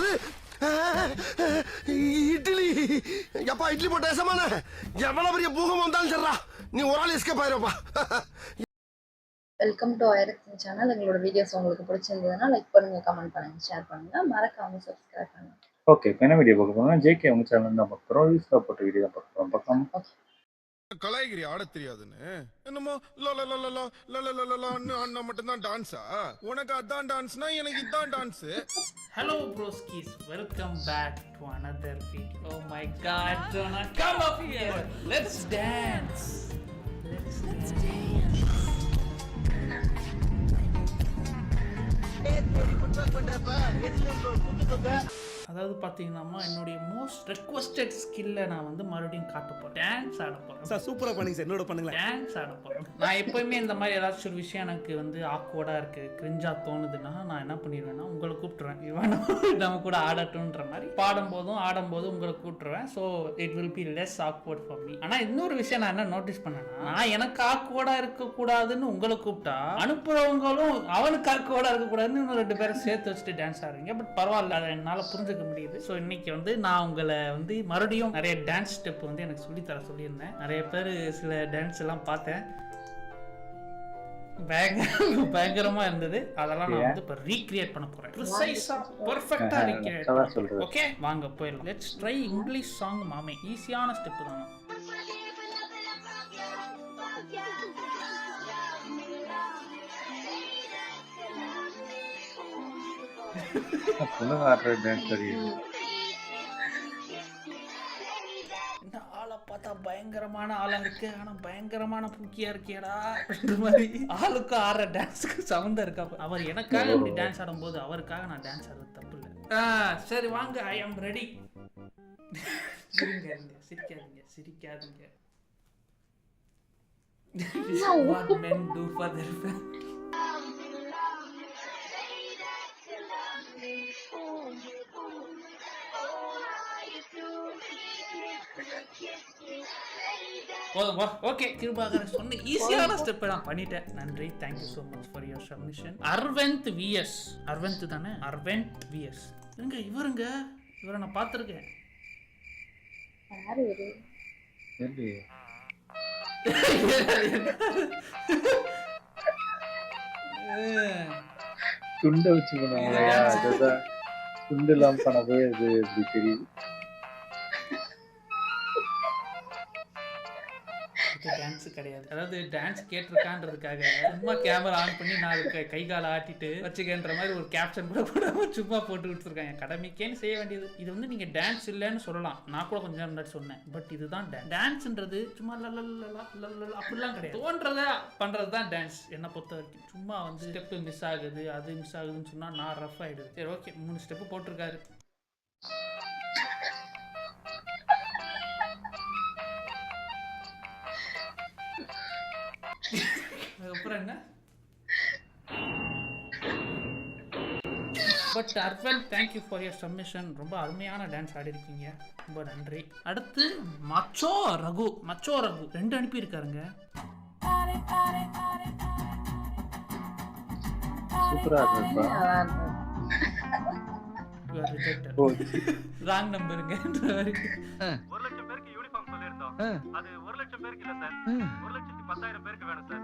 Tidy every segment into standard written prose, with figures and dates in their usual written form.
என்னது இட்லி? எப்பா இட்லி போட்ட ஏசமான எவ்வளவு பெரிய பூகம் வந்தாலும் சரிடா, நீ ஒரு ஆள் எஸ்கேப் ஆயிருப்பா. வெல்கம் டு ஐரக்ஷன் சேனல். எங்களோட வீடியோஸ் உங்களுக்கு பிடிச்சிருந்ததுன்னா லைக் பண்ணுங்க, கமெண்ட் பண்ணுங்க, ஷேர் பண்ணுங்க, மறக்காம சப்ஸ்கிரைப் பண்ணுங்க. ஓகே, இப்போ என்ன வீடியோ பார்க்க போறோம்னா ஜேகே அவங்க சேனல் தான் பார்க்க போறோம். யூஸ்ஃபுல்லாக போட்ட வீடியோ தான் பார்க்க போறோம். பார்க்கலாம். கலாய்கிரி ஆட தெரியாதுன்னு என்னமோ அண்ணா மட்டும்தான் டான்ஸா? உனக்கு அதான் டான்ஸ்னா எனக்கு இதான் dance. Hello broskis, welcome back to another video. Oh my god, Jonah, come up here. Let's dance. Let's dance. அதாவது பார்த்தீங்கன்னா என்னுடைய மோஸ்ட் ரெக்வஸ்டட் ஸ்கில்லை நான் வந்து மறுபடியும் காட்ட போகிறேன். டான்ஸ் ஆட போகிறேன் சார். சூப்பராக பண்ணுங்க சார், என்னோட பண்ணுங்களேன். டான்ஸ் ஆட போகிறேன். நான் எப்போயுமே இந்த மாதிரி ஏதாச்சும் ஒரு விஷயம் எனக்கு வந்து ஆக்வர்டாக இருக்குது, கிரிஞ்சாக தோணுதுன்னா நான் என்ன பண்ணிடுவேன்னா உங்களை கூப்பிட்ருவேன். இவன் நம்ம கூட ஆடட்டுன்ற மாதிரி பாடும்போதும் ஆடும்போதும் உங்களை கூப்பிட்ருவேன். So it will be less awkward for me. ஆனால் இன்னொரு விஷயம் நான் என்ன நோட்டீஸ் பண்ணேன்னா, நான் எனக்கு ஆக்வர்டாக இருக்கக்கூடாதுன்னு உங்களை கூப்பிட்டா அனுப்புகிறவங்களும் அவனுக்கு ஆக்வர்டாக இருக்கக்கூடாதுன்னு இன்னும் 2 பேரை சேர்த்து வச்சுட்டு டான்ஸ் ஆடுறீங்க. பட் பரவாயில்ல, அதை என்னால் புரிஞ்சுக்க முடியுது. ஸோ இன்னைக்கு வந்து நான் உங்களை வந்து மறுபடியும் நிறைய டான்ஸ் ஸ்டெப் வந்து எனக்கு சொல்லித்தர சொல்லியிருந்தேன். நிறைய பேர் சில டான்ஸ் எல்லாம் பார்த்தேன், பயங்கரமா இருந்தது. அதெல்லாம் நான் வந்து இப்போ ரீக்ரியேட் பண்ண போறேன். ப்ரிசைஸா பெர்ஃபெக்ட்டா ரீக்ரியேட் பண்ண. ஓகே, வாங்க போயிடலாம். லெட்ஸ் ட்ரை இங்கிலீஷ் சாங் மாமே. ஈஸியான ஸ்டெப் தான். இந்த ஆளை பார்த்தா பயங்கரமான ஆளா இருக்கு, ஆனா பயங்கரமான பூக்கியா இருக்கியடா மாதிரி. ஆளுக்கும் ஆடுற டான்ஸுக்கு சம்மந்தம் இருக்கா? அவர் எனக்காக இப்படி டான்ஸ் ஆடும்போது அவருக்காக நான் டான்ஸ் ஆடுறது தப்பு இல்லை. சரி வாங்க, ஐ ஆம் ரெடி. சிரிக்காதீங்க சிரிக்காதீங்க. What men do for their friends. போதும். ஓகே, கிருபாகரன் சொன்ன ஈஸியான ஸ்டெப் நான் பண்ணிட்டேன். நன்றி, thank you so much for your submission. Aravind VS, Aravind தானே? அரவிந்த் விஎஸ் எங்க இவருங்க? இவரை நான் பார்த்துருக்கேன். துண்டை வச்சு பண்ணுவாங்க, துண்டு எல்லாம் பண்ணவே அது எப்படி தெரியுது? டான்ஸ் கிடையாது, அதாவது டான்ஸ் கேட்டிருக்கான்றதுக்காக சும்மா கேமரா ஆன் பண்ணி நான் கை காலை ஆட்டிட்டு வச்சுக்கன்ற மாதிரி ஒரு கேப்ஷன் கூட போடாம சும்மா போட்டு கொடுத்துருக்காங்க. கடமைக்கேன்னு செய்ய வேண்டியது. இது வந்து நீங்க டான்ஸ் இல்லைன்னு சொல்லலாம், நான் கூட கொஞ்சம் நேரம் முன்னாடி சொன்னேன். பட் இதுதான் டான்ஸ்ன்றது. சும்மா அப்படிலாம் கிடையாது, தோன்றத பண்றது தான் டான்ஸ் என்னை பொறுத்த வரைக்கும். சும்மா வந்து ஸ்டெப்பு மிஸ் ஆகுது, அது மிஸ் ஆகுதுன்னு சொன்னா நான் ரஃப் ஆயிடுது. சரி ஓகே, 3 ஸ்டெப்பு போட்டிருக்காரு. அதுக்கப்புறம் என்ன? But Arvan, thank you for your submission. ரொம்ப அருமையான டான்ஸ் ஆடி இருக்கீங்க, ரொம்ப நன்றி. அடுத்து மச்சோ ரகு. மச்சோ ரகு 2 அனுப்பியிருக்காருங்க. சூப்பரா இருக்குப்பா. ராங் நம்பருங்க. 1 லட்சம் பேருக்கு யூனிஃபார்ம் சொல்லிருந்தோம். அது 1 லட்சம் பேருக்கு இல்ல சார், 1,10,000 பேருக்கு வேணும் சார்.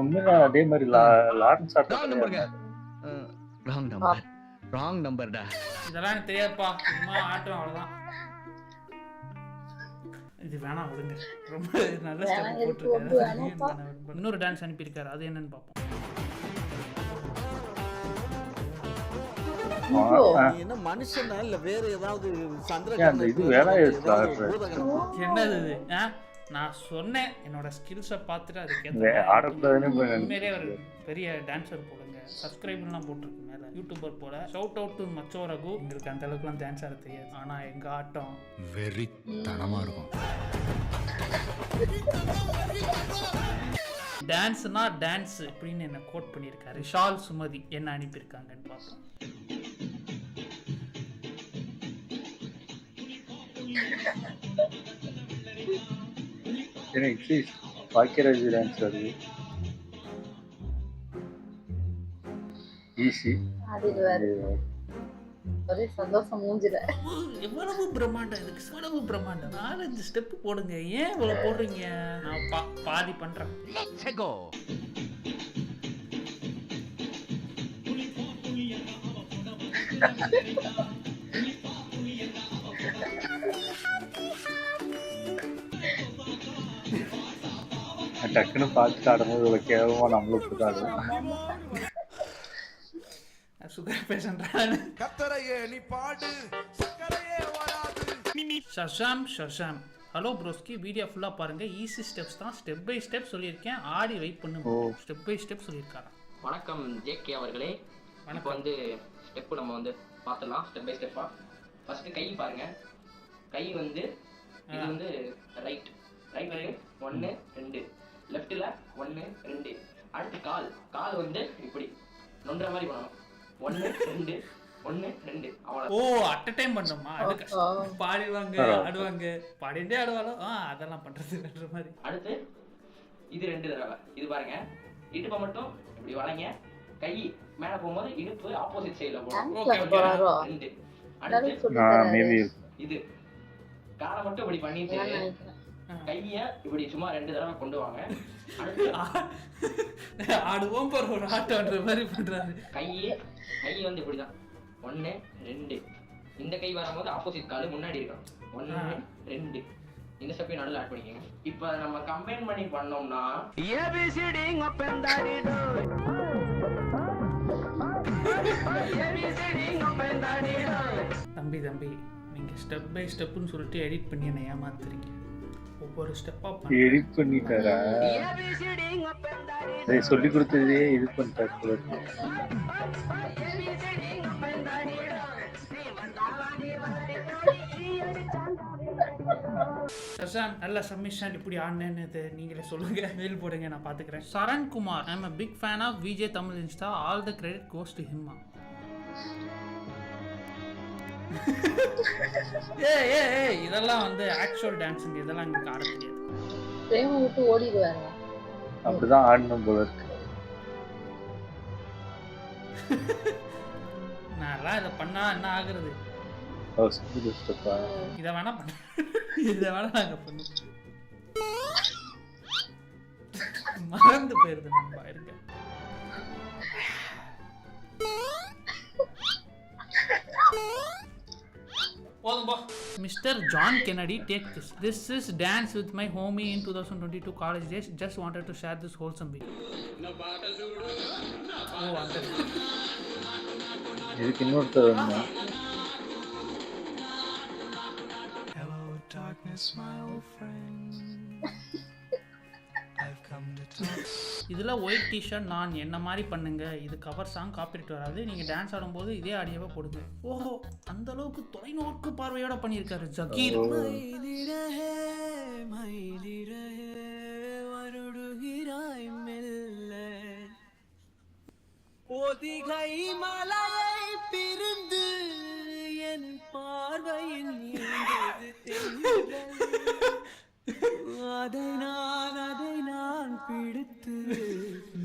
உண்மைதான், அதே மாதிரி லாரன்ஸ் ராங் நம்பர்டா. இதெல்லாம் எனக்கு தெரியாதுப்பா, சும்மா ஆட்டம் அவ்வளவுதான். இது வேணாம் விடுங்க, ரொம்ப நல்ல ஸ்டெப் போட்டிருக்காரு. இன்னொரு டான்ஸ் அனுப்பியிருக்காரு, அது என்னன்னு பார்ப்போம். என்ன மனுஷனா இல்ல வேற ஏதாவது என்னது இது? நான் சொன்னேன் என்னோட ஸ்கில்ஸை பார்த்துட்டு அதுக்கேற்ற உண்மையிலே ஒரு பெரிய டான்ஸர் போடுங்க. சப்ஸ்கிரைபர்லாம் போட்டிருக்கு மேலே, யூடியூபர் போல. Shout out to macho Ragu. எங்களுக்கு அந்த அளவுக்குலாம் டான்ஸ் ஆட தெரியாது, ஆனால் எங்கள் ஆட்டம் வெரி தனமாக இருக்கும். டான்ஸ்னா டான்ஸ் அப்படின்னு என்ன கோட் பண்ணியிருக்காரு. விஷால் சுமதி என்ன அனுப்பியிருக்காங்கன்னு பார்ப்போம். பாக்கியராஜ் டான்ஸ் வருது. ஈஸி. ஒரே சந்தோஷம் மூஞ்சில. எவ்வளவு பிரம்மாண்டம் இதுக்கு, எவ்வளவு பிரம்மாண்டம். 4-5 ஸ்டெப் போடுங்க, ஏன் இவ்வளவு போடுறீங்க? நான் பாதி பண்றேன். டக்குன்னு பார்த்துட்டு ஆடும்போது இவ்வளோ கேவலமா நம்மளும் கூடாது. சுகர் பேஷண்டான கத்தரையே நீ பாடு சக்கரையே வராது. ஷஷாம் ஹலோ ப்ரோஸ்கி, வீடியோ ஃபுல்லாக பாருங்க. ஈஸி ஸ்டெப்ஸ் தான், ஸ்டெப் பை ஸ்டெப் சொல்லியிருக்கேன். ஆடி வெயிட் பண்ணுங்க. ஸ்டெப் பை ஸ்டெப் சொல்லியிருக்காராம். வணக்கம் ஜேகே அவர்களே. இப்போ வந்து ஸ்டெப்பு நம்ம வந்து பார்த்துடலாம் ஸ்டெப் பை ஸ்டெப்பாக. ஃபஸ்ட்டு கை பாருங்க. கை வந்து இது வந்து ரைட் 1 2, லெஃப்ட்டில் 1 2. அடுத்து கால் வந்து இப்படி நொன்ற மாதிரி பண்ணணும். 1 2 1 2 அவ்வளோ. ஓ, அட் அ டைம் பண்ணணுமா? அது பாடுவாங்க, ஆடுவாங்க, பாடிட்டே ஆடுவாளோ. அதெல்லாம் பண்ணுறது மாதிரி. அடுத்து இது 2 தடவை. இது பாருங்க, இடுப்பை மட்டும் இப்படி வளைங்க. கை மேலே போகும்போது இடுப்பு ஆப்போசிட் சைடில் போகணும். 2. அடுத்து இது காலை மட்டும் இப்படி பண்ணிட்டு கையை இப்படி சும்மா 2 தடவை கொண்டு வாங்க. அடுத்து ஆடுவோம் பாரு, ஒரு ஆட்டம்ன்ற மாதிரி பண்றாரு. கை வந்து இப்படிதான் 1 2. இந்த கை வரும்போது ஆப்போசிட் கால் முன்னாடி இருக்கணும். 1 2. இந்த ஸ்டெப்பையும் நடுவில் ஆட் பண்ணிக்கோங்க. இப்போ நம்ம கம்பைன் பண்ணி பண்ணோம்னா தம்பி நீங்க ஸ்டெப் பை ஸ்டெப்னு சொல்லிட்டு எடிட் பண்ணி என்ன ஏமாத்துறீங்க. ஒவ்வொரு ஸ்டெப்பா எடிட் பண்ணிட்டாரா? சொல்லி கொடுத்ததே இது பண்ணிட்டாரு. சஷான், நல்ல சப்மிஷன். இப்படி ஆடினேன்னு நீங்களே சொல்லுங்க, மெயில் போடுங்க, நான் பாத்துக்கிறேன். Sarankumar, I am a big fan of VJ Tamil Insta. All the credit goes to him. ஏய் இதெல்லாம் வந்து ஆக்சுவல் டான்ஸிங், இதெல்லாம் எங்களுக்கு ஆட தெரியாது. பிரேம விட்டு ஓடிடுவாங்க. அப்படிதான் ஆடணும் போல இருக்கு. நான் இதை பண்ணா என்ன ஆகுறது? இதை வேணா பண்ண, இதை வேணா நாங்க பண்ணுவோம். மறந்து போயிருது நம்ம இருக்க. Mr. John Kennedy, take this. This is dance with my homie in 2022 college days. Just wanted to share this wholesome video. இதுக்கு இன்னொருத்தர் வந்தா. Hello darkness my old friend. I've come to talk. இதில் ஒயிட் டிஷர்ட் நான் என்ன மாதிரி பண்ணுங்க. இது cover song, copyright வராது. நீங்கள் டான்ஸ் ஆடும்போது இதே ஆடியோவை போடுங்க. ஓஹோ, அந்த அளவுக்கு தொலைநோக்கு பார்வையோட பண்ணியிருக்காரு ஜகீர். வருடுகிறாய் மெல்ல ஒதிகை மலையை பிரிந்து என் பார்வையில் அதை நான் பிடித்து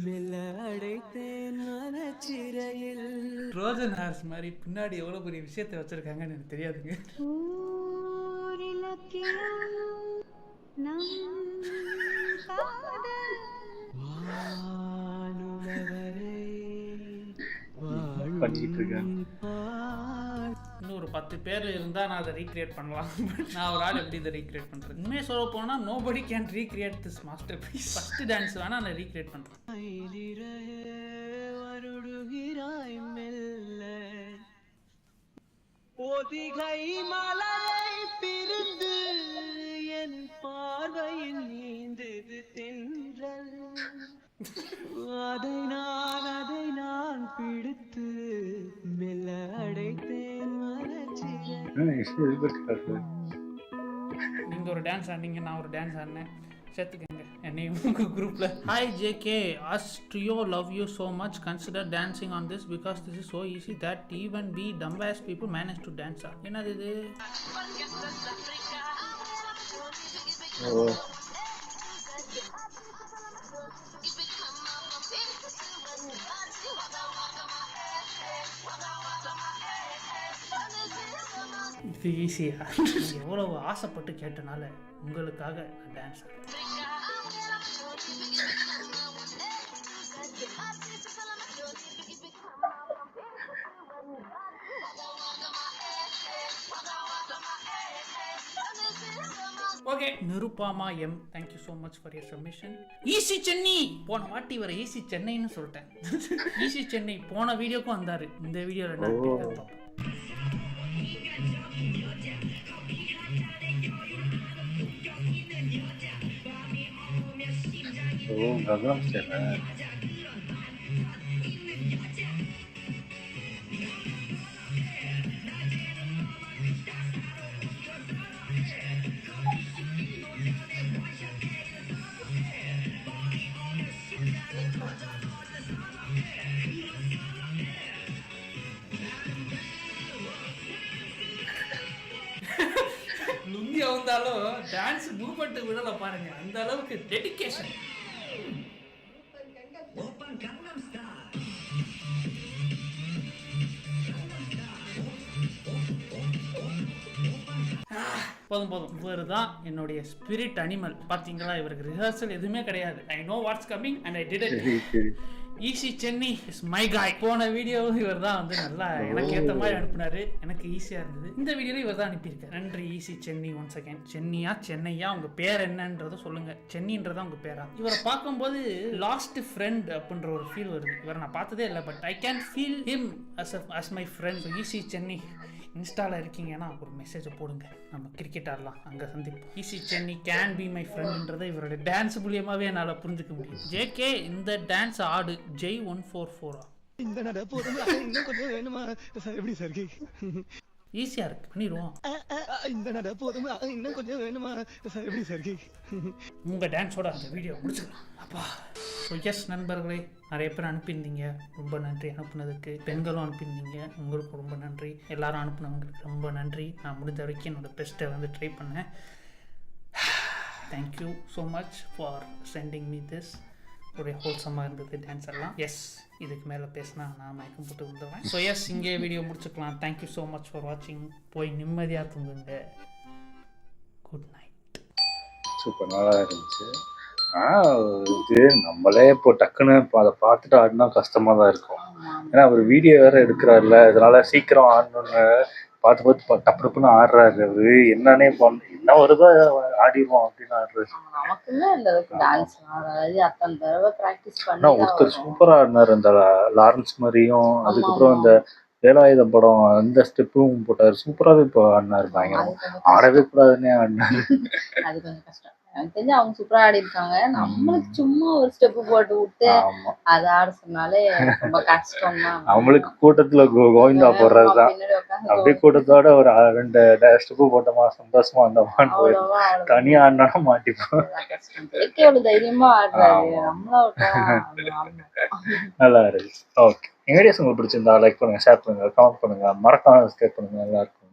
மெல்ல அடைத்தேன் மனச்சிறையில். ரோஜன் ஹார்ஸ் மாதிரி பின்னாடி எவ்வளோ பெரிய விஷயத்தை வச்சிருக்காங்கன்னு எனக்கு தெரியாதுங்க. பண்ணிட்டு இருக்கேன். இன்னும் ஒரு 10 பேர் இருந்தால் நான் அதை ரீக்ரியேட் பண்ணலாம். நான் ஒரு ஆள் எப்படி இதை ரீக்ரியேட் பண்ணுறேன்? இனிமேல் சொல்ல போனால் nobody can recreate this masterpiece. First dance வேணால் நான் ரீக்ரியேட் பண்ணுறேன். வருடுகிறாய் மெல்ல ஒதிகை மலையை பிரிந்து என் பார்வையில் நீந்தது தென்றல். அதை நான் பிடித்து மெல்ல அடைத்தேன் மனச்சிறையில். நீங்கள் ஒரு டான்ஸ் ஆடினீங்க, நான் ஒரு டான்ஸ் ஆடினேன். சேர்த்துக்கங்க என்னையும் உங்கள் குரூப்பில். Hi JK, us trio love you so much. Consider dancing on this because this is so easy that even we dumbass people manage to dance. என்னது இது? இது ஈஸியா? எவ்வளவு ஆசைப்பட்டு கேட்டனால உங்களுக்காக நான் dance okay. Nirupama M, thank you so much for your submission. Easy Chennai, போன வாட்டி வர ஈசி சென்னைன்னு சொல்லிட்டேன். ஈசி சென்னை போன வீடியோக்கும் வந்தாரு. இந்த வீடியோவில் என்ன பார்ப்போம். ககனம் ஸ்டைல். லுங்கி வந்தாலும் டான்ஸ் மூவ்மெண்ட் விடல பாருங்க, அந்த அளவுக்கு டெடிகேஷன். போதும் போதும், இவர் தான் என்னுடைய ஸ்பிரிட் அனிமல். பாத்தீங்களா, இவருக்கு ரிஹர்சல் எதுவுமே கிடையாது. I know what's coming and I did it. Easy Chennai is my காய். போன வீடியோ இவர் தான் வந்து நல்லா எனக்கு ஏற்ற மாதிரி அனுப்புனாரு, எனக்கு ஈஸியா இருந்தது. இந்த வீடியோல இவர் தான் அனுப்பியிருக்காரு. நன்றி ஈஸி சென்னை ஒன்ஸ் அகைன். சென்னியா சென்னையா உங்க பேர் என்னன்றத சொல்லுங்க. சென்னின்றதா உங்க பேரா? இவரை பார்க்கும்போது லாஸ்ட் ஃப்ரெண்ட் அப்படின்ற ஒரு ஃபீல் வருது. இவரை நான் பார்த்ததே இல்லை, but I can feel him as my friend. Easy Chennai இன்ஸ்டாவில் இருக்கீங்கன்னா ஒரு மெசேஜை போடுங்க, நம்ம கிரிக்கெட் ஆடலாம், அங்கே சந்திப்போம். Easy Chennai can be my ஃப்ரெண்ட்ன்றதை இவரோட டான்ஸ் மூலியமாகவே என்னால் புரிஞ்சுக்க முடியும். ஜேகே இந்த டான்ஸ் ஆடு. ஜெய் 144. இந்த நட போதும் இன்னும் கொஞ்சம் வேணுமா சார்? எப்படி சார்? ஈஸியாக இருக்கு, பண்ணிடுவோம். இந்த நட போதும் இன்னும் கொஞ்சம் வேணுமா சார்? எப்படி சார்? உங்கள் டான்ஸோட அந்த வீடியோ முடிச்சுக்கலாம் அப்பா. ஸோ எஸ் நண்பர்களே, நிறைய பேர் அனுப்பியிருந்தீங்க, ரொம்ப நன்றி அனுப்புனதுக்கு. பெண்களும் அனுப்பியிருந்தீங்க, உங்களுக்கும் ரொம்ப நன்றி. எல்லாரும் அனுப்புனவங்களுக்கு ரொம்ப நன்றி. நான் முடிஞ்ச வரைக்கும் என்னோட பெஸ்ட்டை வந்து ட்ரை பண்ணேன். Thank you so much for sending me this. ஒரு ஹோல்சமாக இருந்தது டான்ஸ் எல்லாம். எஸ், இதுக்கு மேலே பேசினா நான் மயக்கம் போட்டு வந்துடுவேன். ஸோ எஸ், இங்கே வீடியோ முடிச்சுக்கலாம். தேங்க்யூ ஸோ மச் ஃபார் வாட்சிங். போய் நிம்மதியாக தூங்குங்க. Good night. சூப்பர், நல்லா இருந்துச்சு. இது நம்மளே இப்போ டக்குன்னு அதை பார்த்துட்டு ஆடினா கஷ்டமா தான் இருக்கும். ஏன்னா அவர் வீடியோ வேற எடுக்கிறாருல, அதனால சீக்கிரம் ஆடணும்னு பார்த்து பார்த்து டப்புன்னு ஆடுறாரு. அவரு என்னன்னே என்ன வருதோ ஆடிடுவோம் அப்படின்னு ஆடுறாரு. ஒருத்தர் சூப்பரா ஆடினாரு, அந்த லாரன்ஸ் மாதிரியும். அதுக்கப்புறம் அந்த வேலாயுதம் படம் அந்த ஸ்டெப்பும் போட்டாரு, சூப்பராகவே இப்போ ஆடினாரு. பயங்கரம் ஆடவே கூடாதுன்னே ஆடினாரு. அது கொஞ்சம் கஷ்டம். எனக்கு தெரிஞ்சு அவங்க சூப்பரா ஆடி இருக்காங்க. நம்மளுக்கு சும்மா ஒரு ஸ்டெப் போட்டு விட்டு அதை ஆட சொன்னாலே ரொம்ப கஷ்டம் தான். நம்மளுக்கு கூட்டத்துல கோவிந்தா போடுறதுதான். அப்படியே கூட்டத்தோட ஒரு 2 ஸ்டெப்பு போட்டோமா சந்தோஷமா அந்த தனியா ஆடினா மாட்டிப்போம். எவ்வளவு தைரியமா ஆடுறாரு. நல்லா இருக்கு. ஓகே, எங்க வீடியோஸ் உங்களுக்கு பிடிச்சிருந்தா லைக் பண்ணுங்க, ஷேர் பண்ணுங்க, கமெண்ட் பண்ணுங்க, மறக்காம சப்ஸ்கிரைப் பண்ணுங்க. நல்லா இருக்கும்.